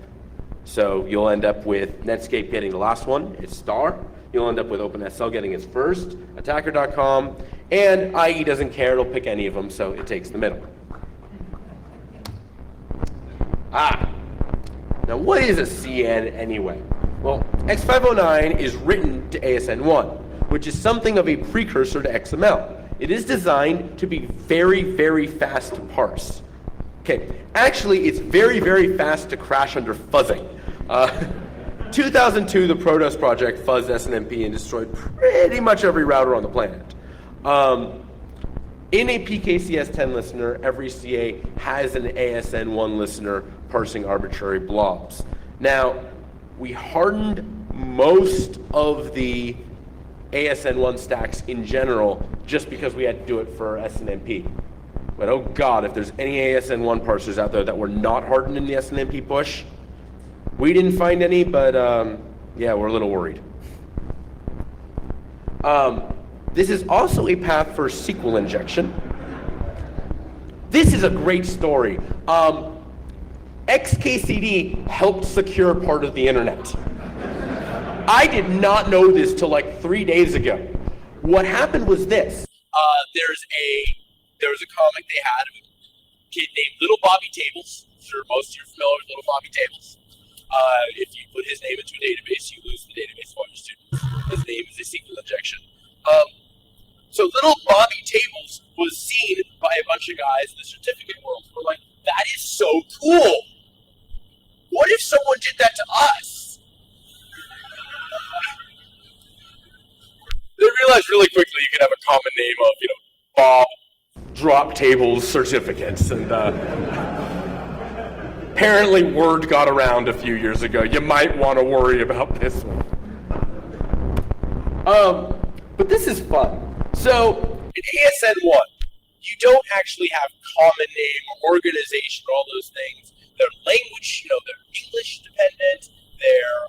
So you'll end up with Netscape getting the last one, it's star. You'll end up with OpenSSL getting its first, attacker.com, and IE doesn't care, it'll pick any of them, so it takes the middle. Now what is a CN anyway? Well, X509 is written to ASN1, which is something of a precursor to XML. It is designed to be very, very fast to parse. Okay, actually it's very, very fast to crash under fuzzing. 2002, the Protos project fuzzed SNMP and destroyed pretty much every router on the planet. In a PKCS10 listener, every CA has an ASN1 listener parsing arbitrary blobs. Now, we hardened most of the ASN1 stacks in general just because we had to do it for SNMP. But oh God, if there's any ASN1 parsers out there that were not hardened in the SNMP push, we didn't find any, but yeah, we're a little worried. This is also a path for SQL injection. This is a great story. XKCD helped secure part of the internet. I did not know this till like 3 days ago. What happened was this. There was a comic they had. kid named Little Bobby Tables. I'm sure most of you are familiar with Little Bobby Tables. If you put his name into a database, you lose the database of all your students. His name is a SQL injection. So Little Bobby Tables was seen by a bunch of guys in the certificate world who were like, that is so cool. What if someone did that to us? They realized really quickly you could have a common name of, Bob Drop Tables Certificates. And apparently word got around a few years ago. You might want to worry about this one. But this is fun. So in ASN 1, you don't actually have common name or organization or all those things. They're language, they're English dependent, they're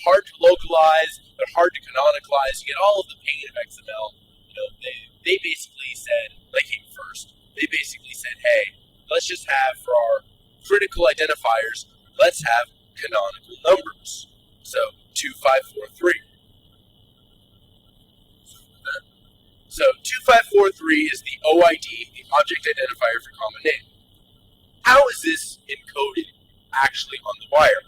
hard to localize, they're hard to canonicalize. You get all of the pain of XML. They basically said, they came first. They basically said, hey, let's just have for our critical identifiers, let's have canonical numbers. So 2543. So 2543 is the OID, the object identifier for common name. How is this encoded actually on the wire?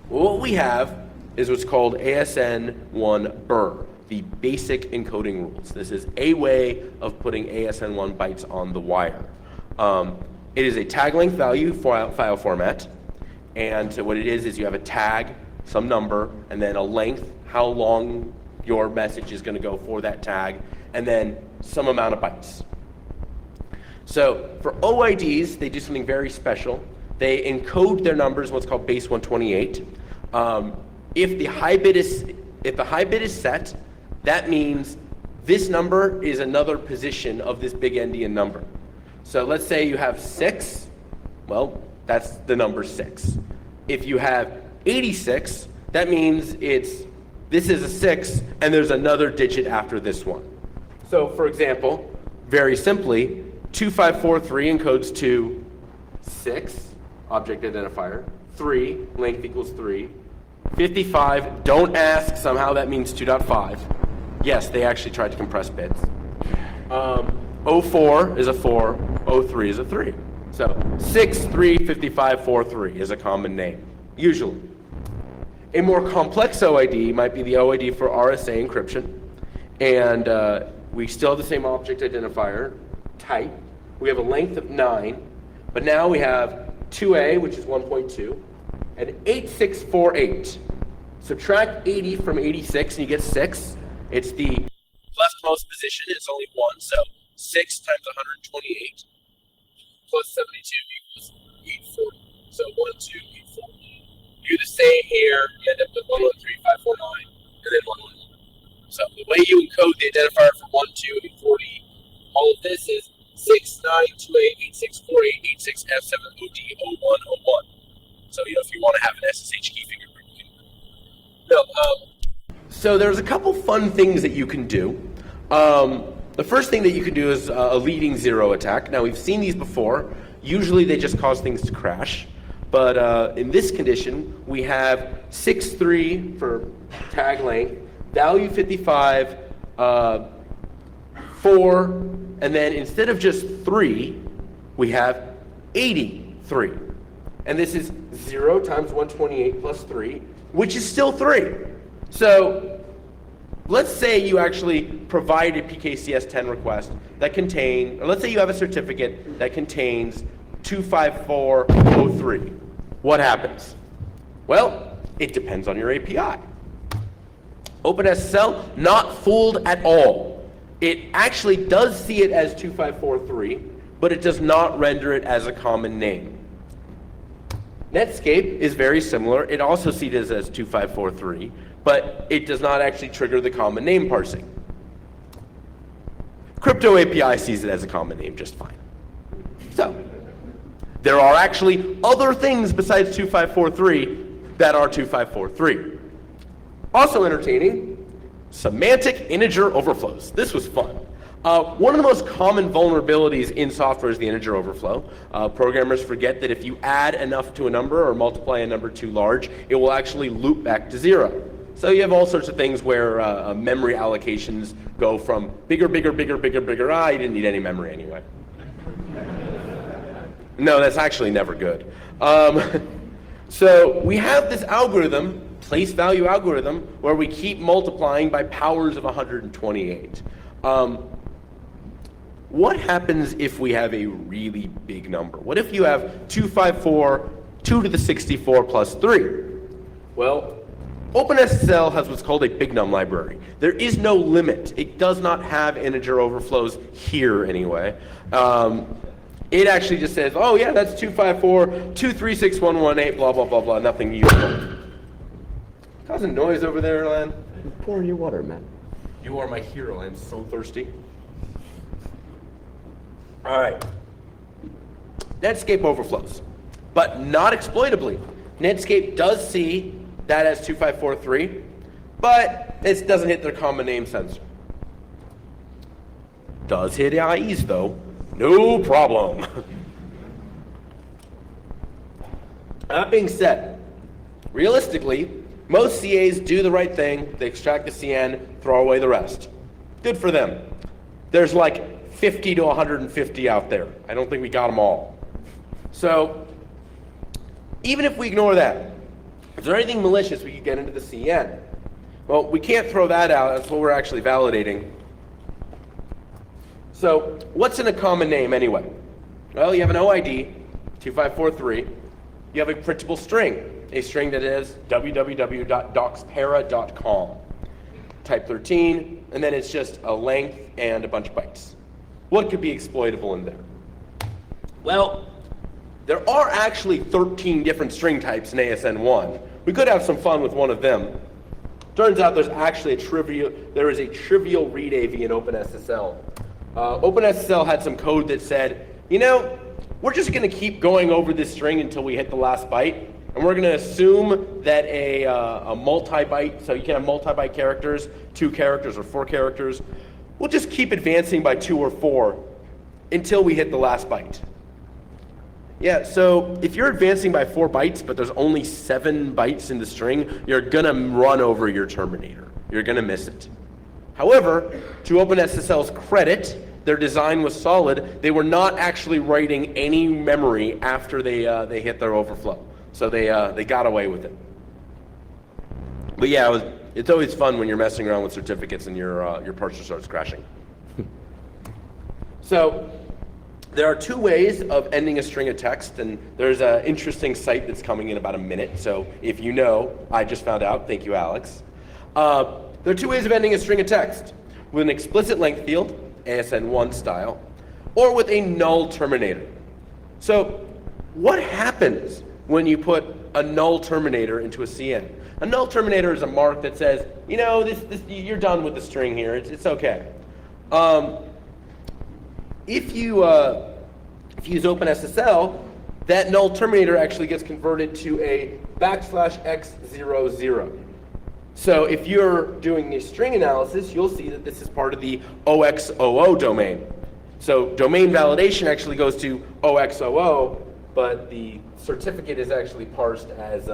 Well, what we have is what's called ASN1 BUR, the basic encoding rules. This is a way of putting ASN1 bytes on the wire. It is a tag length value file format, and so what it is you have a tag, some number, and then a length, how long your message is going to go for that tag, and then some amount of bytes. So for OIDs, they do something very special. They encode their numbers, what's called base 128. If the high bit is set, that means this number is another position of this big endian number. So let's say you have 6, well, that's the number 6. If you have 86, that means this is a 6, and there's another digit after this one. So for example, very simply, 2543 encodes to 6, object identifier, 3, length equals 3, 55, don't ask, somehow that means 2.5. Yes, they actually tried to compress bits. 04 is a 4, 03 is a 3. So 6, 3, 55, 4, 3 is a common name, usually. A more complex OID might be the OID for RSA encryption, and we still have the same object identifier type. We have a length of 9, but now we have 2A, which is 1.2, and 8648. Subtract 80 from 86 and you get 6. It's the leftmost position, it's only 1, so 6 times 128 plus 72 equals 840. So 1, 2, 840. Do the same here, you end up with 113549, and then 111. So the way you encode the identifier for 1, 2, 840, all of this is 6928864886F7OD0101. So if you want to have an SSH key fingerprint, you can. So there's a couple fun things that you can do. The first thing that you can do is a leading zero attack. Now we've seen these before. Usually they just cause things to crash. But in this condition, we have 6.3 for tag length, value 55, 4, and then instead of just 3, we have 83. And this is 0 times 128 plus 3, which is still 3. So let's say you actually provide a PKCS10 request that contains, or let's say you have a certificate that contains 25403. What happens? Well, it depends on your API. OpenSSL, not fooled at all. It actually does see it as 2543, but it does not render it as a common name. Netscape is very similar. It also sees it as 2543, but it does not actually trigger the common name parsing. Crypto API sees it as a common name just fine. So, there are actually other things besides 2543 that are 2543. Also entertaining, semantic integer overflows. This was fun. One of the most common vulnerabilities in software is the integer overflow. Programmers forget that if you add enough to a number or multiply a number too large, it will actually loop back to 0. So you have all sorts of things where memory allocations go from bigger, you didn't need any memory anyway. No, that's actually never good. So we have this algorithm, place value algorithm, where we keep multiplying by powers of 128. What happens if we have a really big number? What if you have 254, 2 to the 64 plus 3? Well, OpenSSL has what's called a big num library. There is no limit. It does not have integer overflows here anyway. It actually just says, oh yeah, that's 254, 2361118, blah, blah, blah, blah, nothing useful. Causing noise over there, Len? I'm pouring you water, man. You are my hero. I'm so thirsty. All right. Netscape overflows, but not exploitably. Netscape does see that as 2543, but it doesn't hit their common name sensor. Does hit IEs though. No problem. That being said, realistically, most CAs do the right thing. They extract the CN, throw away the rest. Good for them. There's like 50 to 150 out there. I don't think we got them all. So, even if we ignore that, is there anything malicious we could get into the CN? Well, we can't throw that out. That's what we're actually validating. So, what's in a common name anyway? Well, you have an OID, 2543. You have a printable string, a string that is www.docspara.com. Type 13, and then it's just a length and a bunch of bytes. What could be exploitable in there? Well, there are actually 13 different string types in ASN1. We could have some fun with one of them. Turns out there is a trivial read AV in OpenSSL. OpenSSL had some code that said, you know, we're just going to keep going over this string until we hit the last byte, and we're going to assume that a multi-byte, so you can have multi-byte characters, 2 characters or 4 characters, we'll just keep advancing by 2 or 4 until we hit the last byte. Yeah, so if you're advancing by 4 bytes, but there's only 7 bytes in the string, you're going to run over your terminator. You're going to miss it. However, to OpenSSL's credit, their design was solid. They were not actually writing any memory after they hit their overflow. So they got away with it. But yeah, it's always fun when you're messing around with certificates and your parser starts crashing. So there are 2 ways of ending a string of text, and there's an interesting site that's coming in about a minute. So if you know, I just found out. Thank you, Alex. There are 2 ways of ending a string of text: with an explicit length field, ASN1 style, or with a null terminator. So what happens when you put a null terminator into a CN? A null terminator is a mark that says, you know, you're done with the string here. It's okay. If you use OpenSSL, that null terminator actually gets converted to a \x00. So if you're doing a string analysis, you'll see that this is part of the OXOO domain. So domain validation actually goes to OXOO, but the certificate is actually parsed as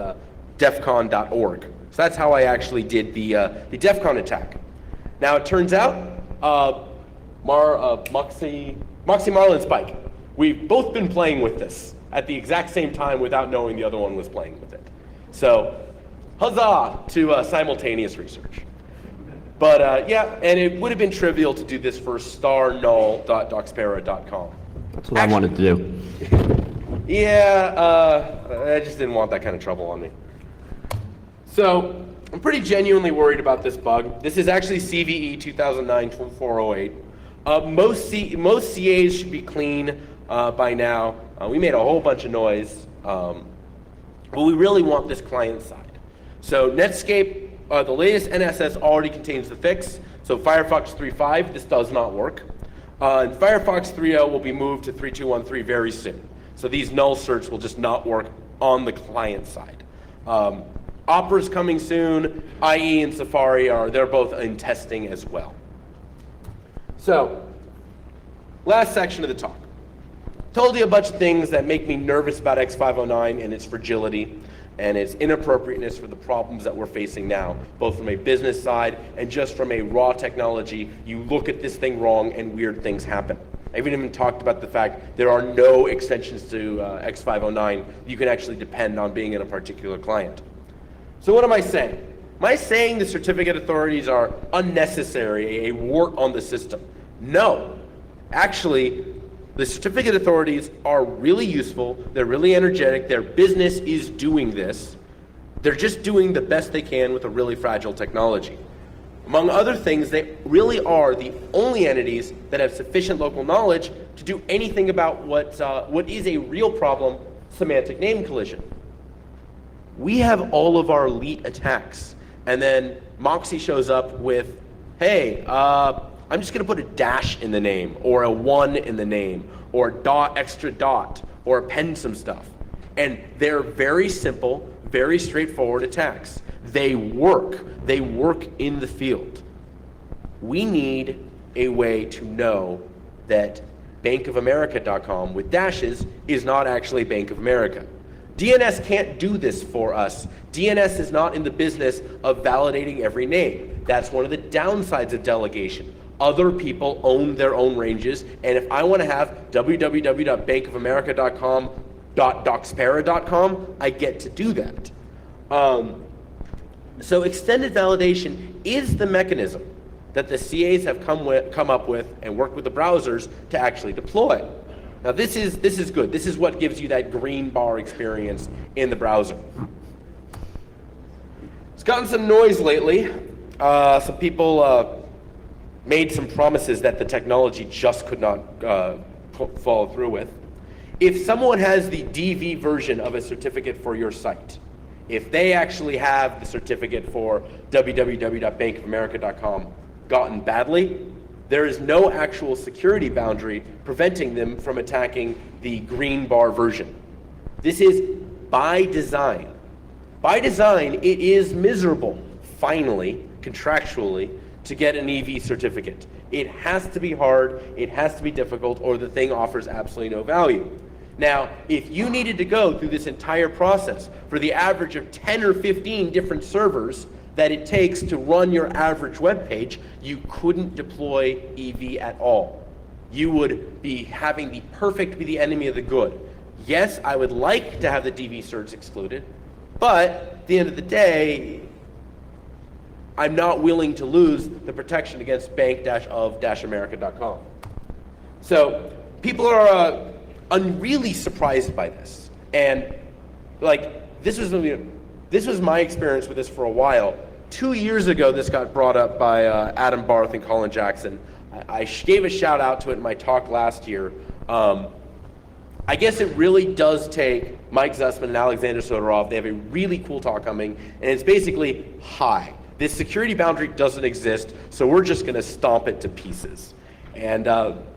defcon.org. So that's how I actually did the defcon attack. Now it turns out Moxie Marlin Spike, we've both been playing with this at the exact same time without knowing the other one was playing with it. So huzzah to simultaneous research. But yeah, and it would have been trivial to do this for starnull.docspara.com. That's what I wanted to do. Yeah, I just didn't want that kind of trouble on me. So I'm pretty genuinely worried about this bug. This is actually CVE 2009-408. Most CAs should be clean by now. We made a whole bunch of noise, but we really want this client side. So Netscape, the latest NSS already contains the fix. So Firefox 3.5, this does not work. And Firefox 3.0 will be moved to 3.2.1.3 very soon. So these null certs will just not work on the client side. Opera's coming soon. IE and Safari they're both in testing as well. So, last section of the talk. Told you a bunch of things that make me nervous about X509 and its fragility and its inappropriateness for the problems that we're facing now, both from a business side and just from a raw technology. You look at this thing wrong and weird things happen. I even talked about the fact there are no extensions to X509. You can actually depend on being in a particular client. So what am I saying? Am I saying the certificate authorities are unnecessary, a wart on the system? No. Actually, the certificate authorities are really useful. They're really energetic. Their business is doing this. They're just doing the best they can with a really fragile technology. Among other things, they really are the only entities that have sufficient local knowledge to do anything about what is a real problem, semantic name collision. We have all of our elite attacks, and then Moxie shows up with, hey, I'm just going to put a dash in the name, or a 1 in the name, or a dot, extra dot, or append some stuff. And they're very simple, very straightforward attacks. They work. They work in the field. We need a way to know that bankofamerica.com with dashes is not actually Bank of America. DNS can't do this for us. DNS is not in the business of validating every name. That's one of the downsides of delegation. Other people own their own ranges, and if I want to have www.bankofamerica.com.doxpera.com, I get to do that. So extended validation is the mechanism that the CAs have come up with and worked with the browsers to actually deploy. Now this is good. This is what gives you that green bar experience in the browser. It's gotten some noise lately. Some people made some promises that the technology just could not follow through with. If someone has the DV version of a certificate for your site, if they actually have the certificate for www.bankofamerica.com gotten badly, there is no actual security boundary preventing them from attacking the green bar version. This is by design. By design, it is miserable, finally, contractually, to get an EV certificate. It has to be hard, it has to be difficult, or the thing offers absolutely no value. Now, if you needed to go through this entire process for the average of 10 or 15 different servers that it takes to run your average web page, you couldn't deploy EV at all. You would be having the perfect be the enemy of the good. Yes, I would like to have the DV certs excluded, but at the end of the day, I'm not willing to lose the protection against bank-of-america.com. So people are really surprised by this. And this was my experience with this for a while. 2 years ago, this got brought up by Adam Barth and Colin Jackson. I gave a shout out to it in my talk last year. I guess it really does take Mike Zussman and Alexander Sotorov. They have a really cool talk coming, and it's basically, hi, this security boundary doesn't exist, so we're just going to stomp it to pieces. And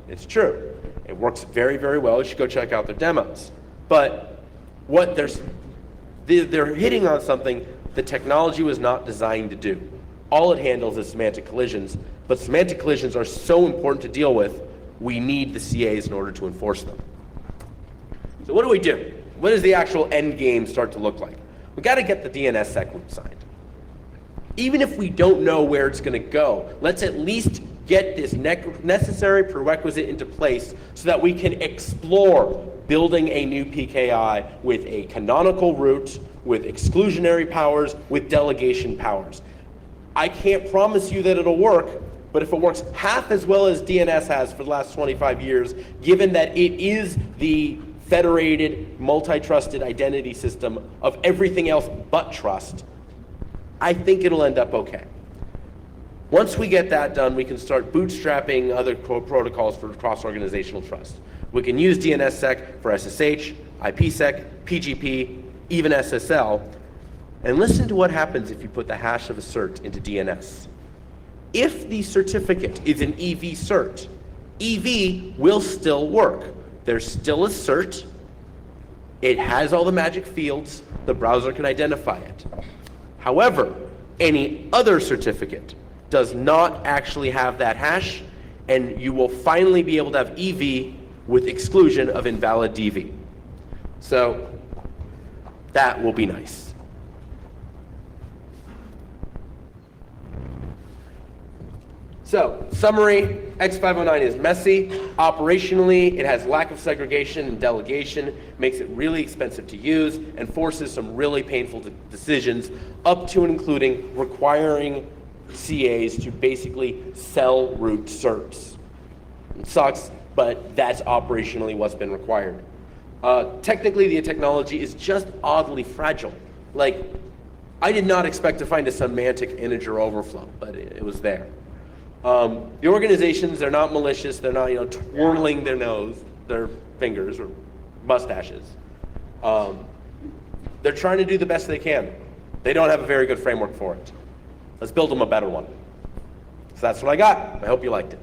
it's true. It works very, very well. You should go check out their demos. But what they're hitting on something the technology was not designed to do. All it handles is semantic collisions, but semantic collisions are so important to deal with, we need the CAs in order to enforce them. So what do we do? What does the actual end game start to look like? We've got to get the DNSSEC loop signed. Even if we don't know where it's going to go, let's at least get this necessary prerequisite into place so that we can explore building a new PKI with a canonical root, with exclusionary powers, with delegation powers. I can't promise you that it'll work, but if it works half as well as DNS has for the last 25 years, given that it is the federated, multi-trusted identity system of everything else but trust, I think it'll end up okay. Once we get that done, we can start bootstrapping other protocols for cross-organizational trust. We can use DNSSEC for SSH, IPsec, PGP, even SSL, and listen to what happens if you put the hash of a cert into DNS. If the certificate is an EV cert, EV will still work. There's still a cert. It has all the magic fields. The browser can identify it. However, any other certificate does not actually have that hash, and you will finally be able to have EV with exclusion of invalid DV. So that will be nice. So, summary, X509 is messy. Operationally, it has lack of segregation and delegation, makes it really expensive to use, and forces some really painful decisions, up to and including requiring CAs to basically sell root certs. It sucks, but that's operationally what's been required. Technically, the technology is just oddly fragile. Like, I did not expect to find a semantic integer overflow, but it was there. The organizations, they're not malicious. They're not, twirling their fingers or mustaches. They're trying to do the best they can. They don't have a very good framework for it. Let's build them a better one. So that's what I got. I hope you liked it.